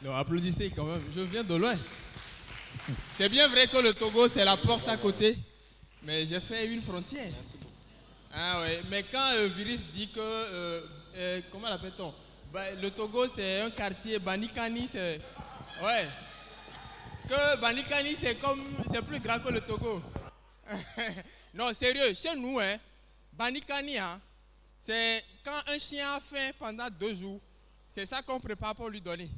Non, applaudissez quand même, je viens de loin. C'est bien vrai que le Togo, c'est la porte à côté, mais j'ai fait une frontière. Ah ouais, mais quand Virus dit que, comment l'appelle-t-on? Le Togo, c'est un quartier, Banikani, c'est... Ouais. Que Banikani, c'est plus grand que le Togo. Non, sérieux, chez nous, hein, Banikani, hein, c'est quand un chien a faim pendant 2 jours, c'est ça qu'on prépare pour lui donner.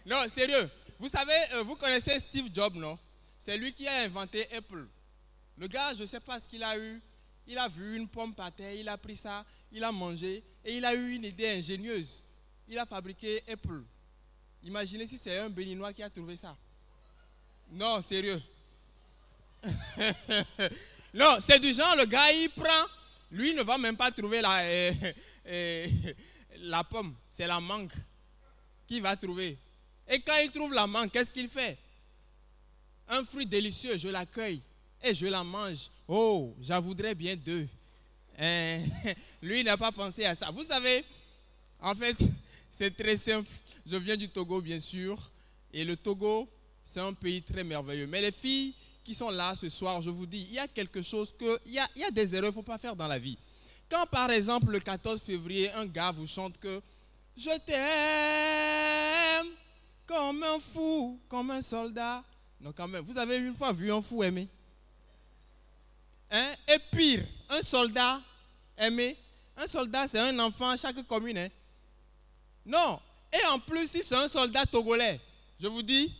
Non, sérieux. Vous savez, vous connaissez Steve Jobs, non? C'est lui qui a inventé Apple. Le gars, je ne sais pas ce qu'il a eu. Il a vu une pomme par terre, il a pris ça, il a mangé et il a eu une idée ingénieuse. Il a fabriqué Apple. Imaginez si c'est un Béninois qui a trouvé ça. Non, sérieux. Non, c'est du genre, le gars, il prend, lui ne va même pas trouver la pomme, c'est la mangue qu'il va trouver. Et quand il trouve la mangue, qu'est-ce qu'il fait? Un fruit délicieux, je l'accueille et je la mange. Oh, j'en voudrais bien 2. Lui, il n'a pas pensé à ça. Vous savez, en fait, c'est très simple. Je viens du Togo, bien sûr. Et le Togo, c'est un pays très merveilleux. Mais les filles qui sont là ce soir, je vous dis, il y a quelque chose que... Il y a des erreurs qu'il ne faut pas faire dans la vie. Quand, par exemple, le 14 février, un gars vous chante que « Je t'aime comme un fou, comme un soldat ». Non, quand même. Vous avez une fois vu un fou aimer? Hein? Et pire, un soldat aimé. Un soldat, c'est un enfant à chaque commune. Hein? Non. Et en plus, si c'est un soldat togolais, je vous dis,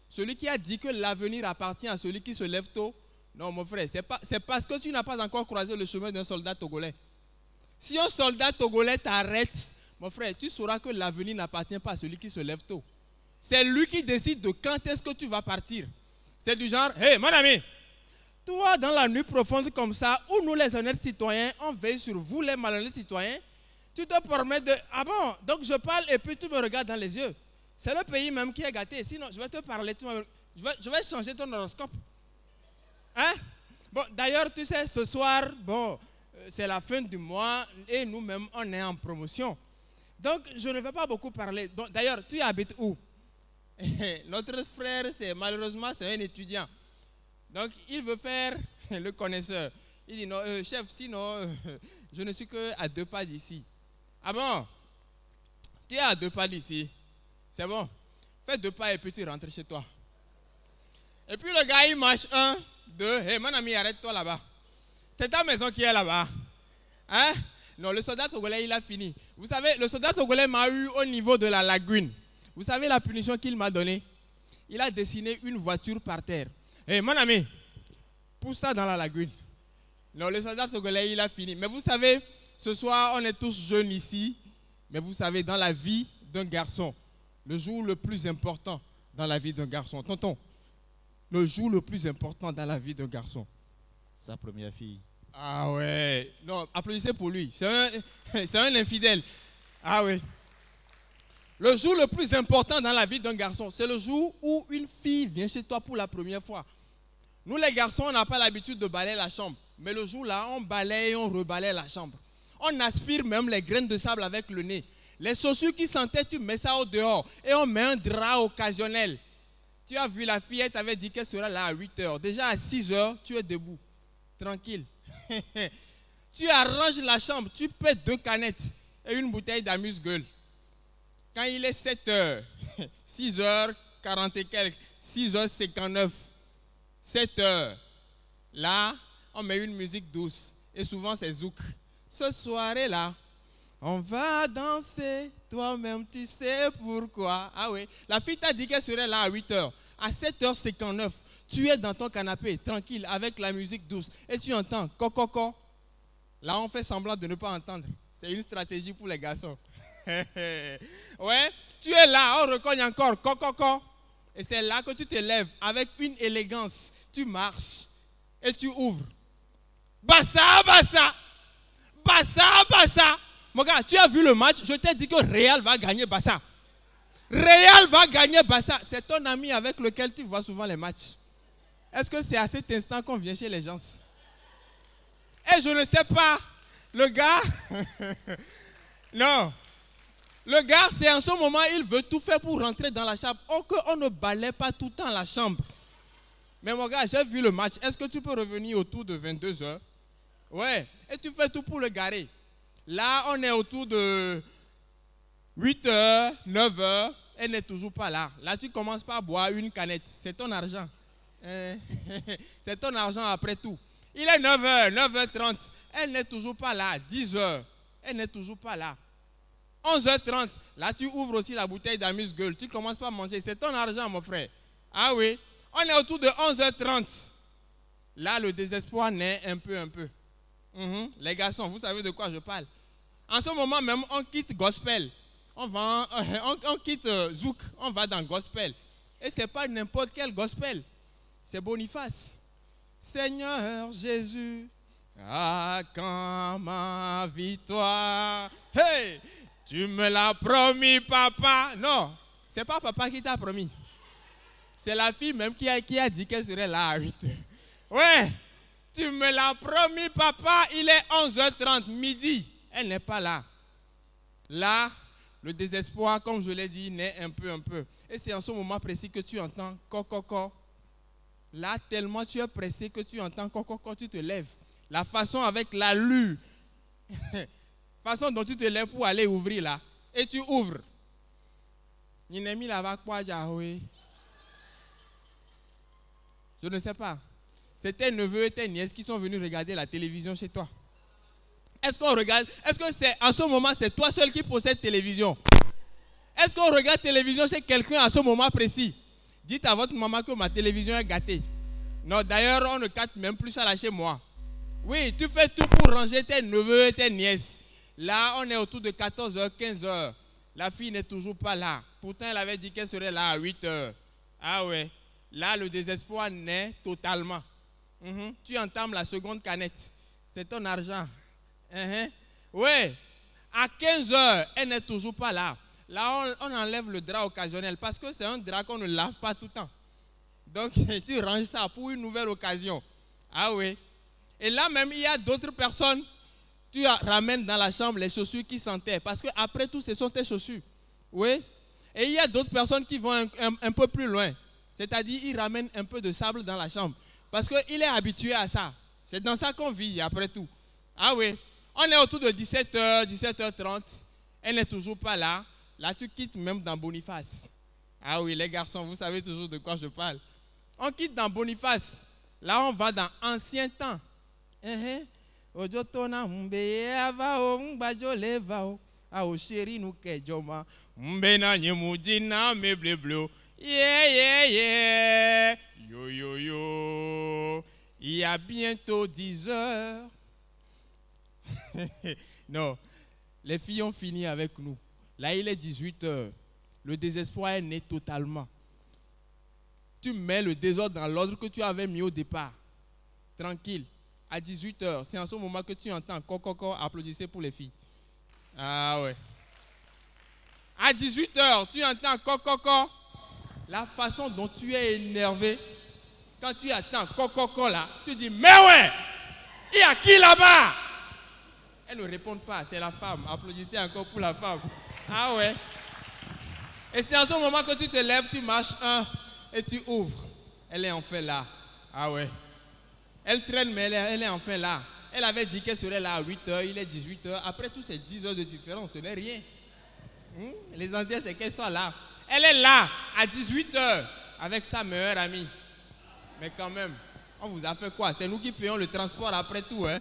celui qui a dit que l'avenir appartient à celui qui se lève tôt, non, mon frère, c'est parce que tu n'as pas encore croisé le chemin d'un soldat togolais. Si un soldat togolais t'arrête, mon frère, tu sauras que l'avenir n'appartient pas à celui qui se lève tôt. C'est lui qui décide de quand est-ce que tu vas partir. C'est du genre, hé, mon ami, toi, dans la nuit profonde comme ça, où nous les honnêtes citoyens, on veille sur vous les malhonnêtes citoyens, tu te permets de... Ah bon, donc je parle et puis tu me regardes dans les yeux. C'est le pays même qui est gâté. Sinon, je vais te parler. Je vais changer ton horoscope. Hein? Bon, d'ailleurs, tu sais, ce soir, bon, c'est la fin du mois et nous-mêmes, on est en promotion. Donc, je ne vais pas beaucoup parler. D'ailleurs, tu habites où? Notre frère, malheureusement, c'est un étudiant. Donc, il veut faire le connaisseur. Il dit, non, chef, sinon, je ne suis qu'à 2 pas d'ici. Ah bon? Tu es à 2 pas d'ici. C'est bon? Fais 2 pas et puis tu rentres chez toi. Et puis le gars, il marche 1, 2. Hé, mon ami, arrête-toi là-bas. C'est ta maison qui est là-bas. Hein? Non, le soldat togolais, il a fini. Vous savez, le soldat togolais m'a eu au niveau de la lagune. Vous savez la punition qu'il m'a donnée? Il a dessiné une voiture par terre. Hé, mon ami, pousse ça dans la lagune. Non, le soldat togolais, il a fini. Mais vous savez, ce soir, on est tous jeunes ici. Mais vous savez, dans la vie d'un garçon, le jour le plus important dans la vie d'un garçon, tonton, le jour le plus important dans la vie d'un garçon, sa première fille. Ah ouais, non, applaudissez pour lui, c'est un infidèle. Ah oui. Le jour le plus important dans la vie d'un garçon, c'est le jour où une fille vient chez toi pour la première fois. Nous les garçons, on n'a pas l'habitude de balayer la chambre, mais le jour là, on balaye et on rebalaye la chambre. On aspire même les graines de sable avec le nez. Les chaussures qui sentaient, tu mets ça au dehors et on met un drap occasionnel. Tu as vu la fille, elle t'avait dit qu'elle sera là à 8 heures. Déjà à 6 heures, tu es debout, tranquille. Tu arranges la chambre, tu pètes 2 canettes et une bouteille d'amuse-gueule. Quand il est 7 heures, 6 heures 40 et quelques, 6 heures 59, 7 heures, là, on met une musique douce et souvent c'est zouk. Ce soir-là, on va danser, toi-même tu sais pourquoi. Ah oui, la fille t'a dit qu'elle serait là à 8 heures. À 7h59, tu es dans ton canapé, tranquille, avec la musique douce. Et tu entends coco. Là, on fait semblant de ne pas entendre. C'est une stratégie pour les garçons. Ouais, tu es là, on recogne encore coco. Et c'est là que tu te lèves avec une élégance. Tu marches et tu ouvres. Bassa. Mon gars, tu as vu le match? Je t'ai dit que Real va gagner Bassa. Real va gagner Bassa. C'est ton ami avec lequel tu vois souvent les matchs. Est-ce que c'est à cet instant qu'on vient chez les gens? Et je ne sais pas. Le gars... Non. Le gars, c'est en ce moment, il veut tout faire pour rentrer dans la chambre. Oh, qu'on ne balaie pas tout le temps la chambre. Mais mon gars, j'ai vu le match. Est-ce que tu peux revenir autour de 22h? Ouais. Et tu fais tout pour le garer. Là, on est autour de 8h, 9h. Elle n'est toujours pas là. Là, tu commences par boire une canette. C'est ton argent. C'est ton argent après tout. Il est 9h, 9h30. Elle n'est toujours pas là. 10h. Elle n'est toujours pas là. 11h30. Là, tu ouvres aussi la bouteille d'amuse-gueule. Tu commences par manger. C'est ton argent, mon frère. Ah oui. On est autour de 11h30. Là, le désespoir naît un peu. Les garçons, vous savez de quoi je parle. En ce moment même, on quitte gospel. On quitte Zouk. On va dans gospel. Et ce n'est pas n'importe quel gospel. C'est Boniface. Seigneur Jésus, à quand ma victoire? Hey, tu me l'as promis, papa. Non, c'est pas papa qui t'a promis. C'est la fille même qui a dit qu'elle serait là à 8h. Ouais, tu me l'as promis, papa. Il est 11h30, midi. Elle n'est pas là. Là, le désespoir, comme je l'ai dit, naît un peu. Et c'est en ce moment précis que tu entends coco. Là, tellement tu es pressé que tu entends coco, tu te lèves. La façon avec l'allure, façon dont tu te lèves pour aller ouvrir là. Et tu ouvres. Je ne sais pas. C'est tes neveux et tes nièces qui sont venus regarder la télévision chez toi. Est-ce qu'on regarde? Est-ce que c'est en ce moment c'est toi seul qui possède télévision? Est-ce qu'on regarde télévision chez quelqu'un à ce moment précis? Dites à votre maman que ma télévision est gâtée. Non, d'ailleurs, on ne capte même plus ça là chez moi. Oui, tu fais tout pour ranger tes neveux et tes nièces. Là, on est autour de 14h, 15h. La fille n'est toujours pas là. Pourtant, elle avait dit qu'elle serait là à 8h. Ah ouais. Là, le désespoir naît totalement. Tu entames la seconde canette. C'est ton argent. Ouais. À 15h, elle n'est toujours pas là. Là, on enlève le drap occasionnel parce que c'est un drap qu'on ne lave pas tout le temps. Donc, tu ranges ça pour une nouvelle occasion. Ah oui. Et là même, il y a d'autres personnes. Tu ramènes dans la chambre les chaussures qui sentaient. Parce qu'après tout, ce sont tes chaussures. Oui. Et il y a d'autres personnes qui vont un peu plus loin. C'est-à-dire, ils ramènent un peu de sable dans la chambre. Parce qu'il est habitué à ça. C'est dans ça qu'on vit, après tout. Ah oui. On est autour de 17h, 17h30. Elle n'est toujours pas là. Là, tu quittes même dans Boniface. Ah oui, les garçons, vous savez toujours de quoi je parle. On quitte dans Boniface. Là, on va dans ancien temps. Ojotona mbeyava o mbajole vao a o chéri nou kejoma mbena nyemudina mebleblo yeah yo il y a bientôt 10h. Non, les filles ont fini avec nous. Là, il est 18h. Le désespoir est né totalement. Tu mets le désordre dans l'ordre que tu avais mis au départ. Tranquille. À 18h, c'est en ce moment que tu entends coco, applaudissez pour les filles. Ah ouais. À 18h, tu entends coco. La façon dont tu es énervé, quand tu attends coco là, tu dis, mais ouais, il y a qui là-bas? Elles ne répondent pas, c'est la femme. Applaudissez encore pour la femme. Ah ouais. Et c'est en ce moment que tu te lèves, tu marches et tu ouvres. Elle est enfin là. Ah ouais. Elle traîne, mais elle est enfin là. Elle avait dit qu'elle serait là à 8h, il est 18h. Après tout, c'est 10 heures de différence, ce n'est rien. L'essentiel, c'est qu'elle soit là. Elle est là, à 18h, avec sa meilleure amie. Mais quand même, on vous a fait quoi? C'est nous qui payons le transport après tout, hein?